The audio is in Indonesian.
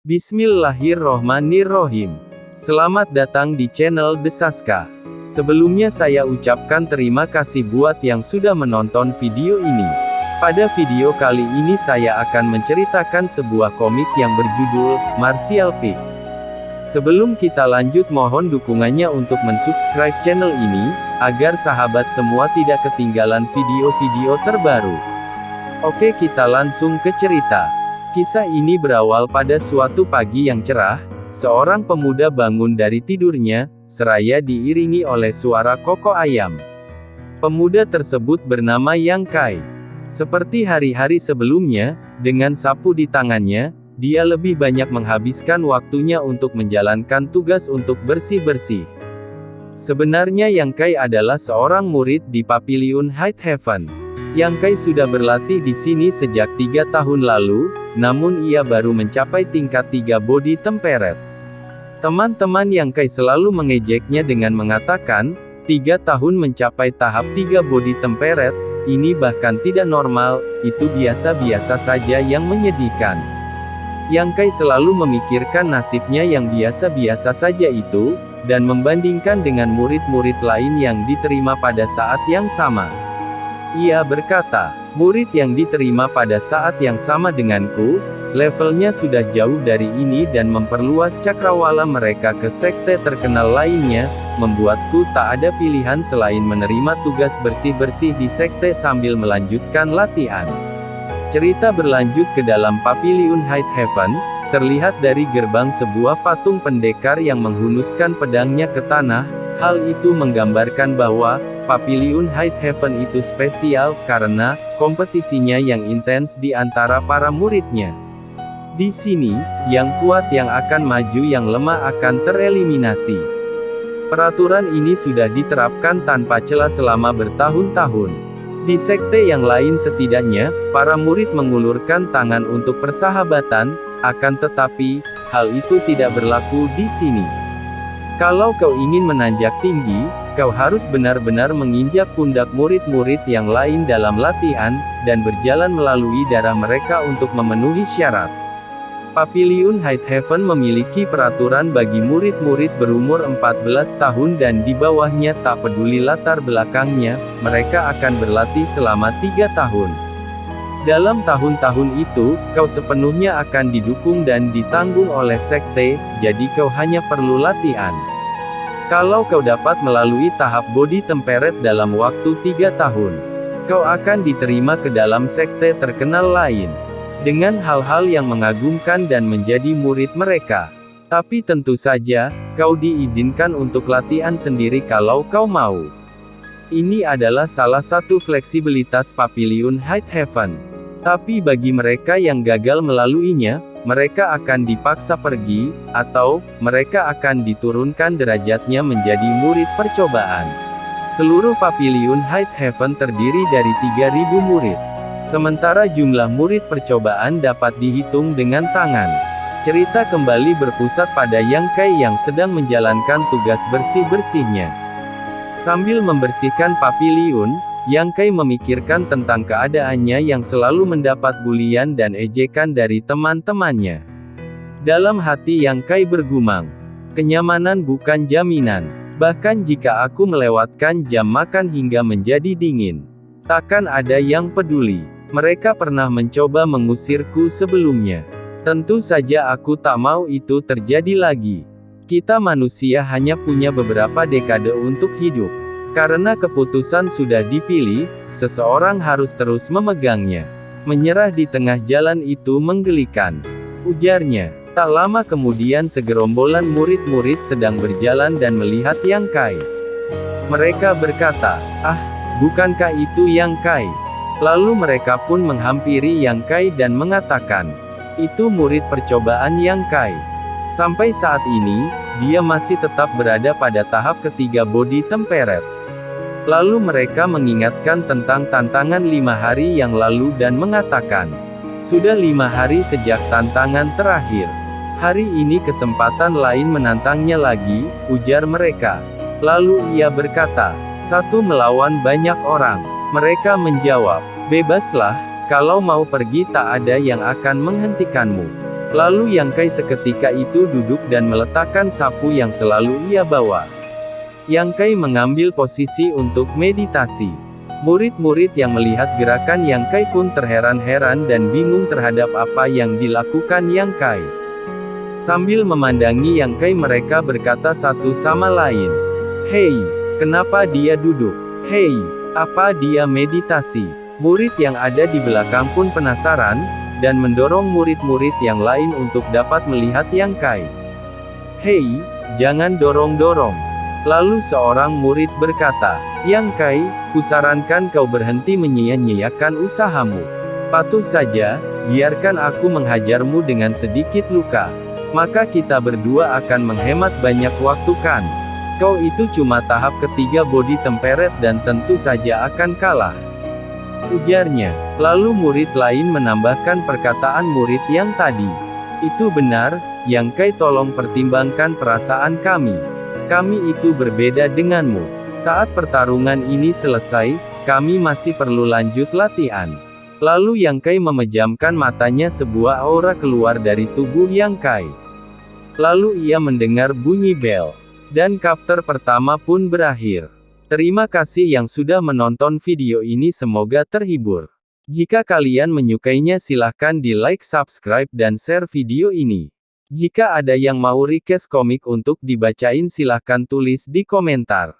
Bismillahirrohmanirrohim. Selamat datang di channel Desaska. Sebelumnya saya ucapkan terima kasih buat yang sudah menonton video ini. Pada video kali ini saya akan menceritakan sebuah komik yang berjudul Martial Peak. Sebelum kita lanjut, mohon dukungannya untuk mensubscribe channel ini, agar sahabat semua tidak ketinggalan video-video terbaru. Oke, kita langsung ke cerita. Kisah ini berawal pada suatu pagi yang cerah, seorang pemuda bangun dari tidurnya, seraya diiringi oleh suara kokok ayam. Pemuda tersebut bernama Yang Kai. Seperti hari-hari sebelumnya, dengan sapu di tangannya, dia lebih banyak menghabiskan waktunya untuk menjalankan tugas untuk bersih-bersih. Sebenarnya Yang Kai adalah seorang murid di Papiliun High Heaven. Yang Kai sudah berlatih di sini sejak 3 tahun lalu, namun ia baru mencapai tingkat 3 body temperate. Teman-teman Yang Kai selalu mengejeknya dengan mengatakan, 3 tahun mencapai tahap 3 body temperate, ini bahkan tidak normal, itu biasa-biasa saja. Yang menyedihkan, Yang Kai selalu memikirkan nasibnya yang biasa-biasa saja itu, dan membandingkan dengan murid-murid lain yang diterima pada saat yang sama. Ia berkata, murid yang diterima pada saat yang sama denganku, levelnya sudah jauh dari ini dan memperluas cakrawala mereka ke sekte terkenal lainnya, membuatku tak ada pilihan selain menerima tugas bersih-bersih di sekte sambil melanjutkan latihan. Cerita berlanjut ke dalam Papiliun High Heaven, terlihat dari gerbang sebuah patung pendekar yang menghunuskan pedangnya ke tanah. Hal itu menggambarkan bahwa Papiliun High Heaven itu spesial, karena kompetisinya yang intens di antara para muridnya. Di sini, yang kuat yang akan maju, yang lemah akan tereliminasi. Peraturan ini sudah diterapkan tanpa celah selama bertahun-tahun. Di sekte yang lain setidaknya, para murid mengulurkan tangan untuk persahabatan, akan tetapi, hal itu tidak berlaku di sini. Kalau kau ingin menanjak tinggi, kau harus benar-benar menginjak pundak murid-murid yang lain dalam latihan, dan berjalan melalui darah mereka untuk memenuhi syarat. Papiliun High Heaven memiliki peraturan bagi murid-murid berumur 14 tahun dan di bawahnya, tak peduli latar belakangnya, mereka akan berlatih selama 3 tahun. Dalam tahun-tahun itu, kau sepenuhnya akan didukung dan ditanggung oleh sekte, jadi kau hanya perlu latihan. Kalau kau dapat melalui tahap body temperate dalam waktu 3 tahun, kau akan diterima ke dalam sekte terkenal lain, dengan hal-hal yang mengagumkan dan menjadi murid mereka. Tapi tentu saja, kau diizinkan untuk latihan sendiri kalau kau mau. Ini adalah salah satu fleksibilitas Papiliun High Heaven. Tapi bagi mereka yang gagal melaluinya, mereka akan dipaksa pergi, atau mereka akan diturunkan derajatnya menjadi murid percobaan. Seluruh Papiliun High Heaven terdiri dari 3.000 murid. Sementara jumlah murid percobaan dapat dihitung dengan tangan. Cerita kembali berpusat pada Yang Kai yang sedang menjalankan tugas bersih-bersihnya. Sambil membersihkan Papiliun, Yang Kai memikirkan tentang keadaannya yang selalu mendapat bulian dan ejekan dari teman-temannya. Dalam hati Yang Kai bergumam, kenyamanan bukan jaminan. Bahkan jika aku melewatkan jam makan hingga menjadi dingin, takkan ada yang peduli. Mereka pernah mencoba mengusirku sebelumnya. Tentu saja aku tak mau itu terjadi lagi. Kita manusia hanya punya beberapa dekade untuk hidup. Karena keputusan sudah dipilih, seseorang harus terus memegangnya. Menyerah di tengah jalan itu menggelikan, ujarnya. Tak lama kemudian segerombolan murid-murid sedang berjalan dan melihat Yang Kai. Mereka berkata, "Ah, bukankah itu Yang Kai?" Lalu mereka pun menghampiri Yang Kai dan mengatakan, "Itu murid percobaan Yang Kai. Sampai saat ini, dia masih tetap berada pada tahap ketiga body temperate." Lalu mereka mengingatkan tentang tantangan 5 hari yang lalu dan mengatakan, "Sudah 5 hari sejak tantangan terakhir. Hari ini kesempatan lain menantangnya lagi," ujar mereka. Lalu ia berkata, "1 melawan banyak orang." Mereka menjawab, "Bebaslah, kalau mau pergi tak ada yang akan menghentikanmu." Lalu Yang Kai seketika itu duduk dan meletakkan sapu yang selalu ia bawa. Yang Kai mengambil posisi untuk meditasi. Murid-murid yang melihat gerakan Yang Kai pun terheran-heran dan bingung terhadap apa yang dilakukan Yang Kai. Sambil memandangi Yang Kai mereka berkata satu sama lain. "Hei, kenapa dia duduk? Hei, apa dia meditasi?" Murid yang ada di belakang pun penasaran, dan mendorong murid-murid yang lain untuk dapat melihat Yang Kai. "Hei, jangan dorong-dorong." Lalu seorang murid berkata, "Yang Kai, kusarankan kau berhenti menyia-nyiakan usahamu. Patuh saja, biarkan aku menghajarmu dengan sedikit luka. Maka kita berdua akan menghemat banyak waktu kan? Kau itu cuma tahap ketiga body temperet dan tentu saja akan kalah," ujarnya. Lalu murid lain menambahkan perkataan murid yang tadi. "Itu benar, Yang Kai, tolong pertimbangkan perasaan kami. Kami itu berbeda denganmu. Saat pertarungan ini selesai, kami masih perlu lanjut latihan." Lalu Yang Kai memejamkan matanya, sebuah aura keluar dari tubuh Yang Kai. Lalu ia mendengar bunyi bel. Dan chapter pertama pun berakhir. Terima kasih yang sudah menonton video ini, semoga terhibur. Jika kalian menyukainya silahkan di like, subscribe dan share video ini. Jika ada yang mau request komik untuk dibacain silahkan tulis di komentar.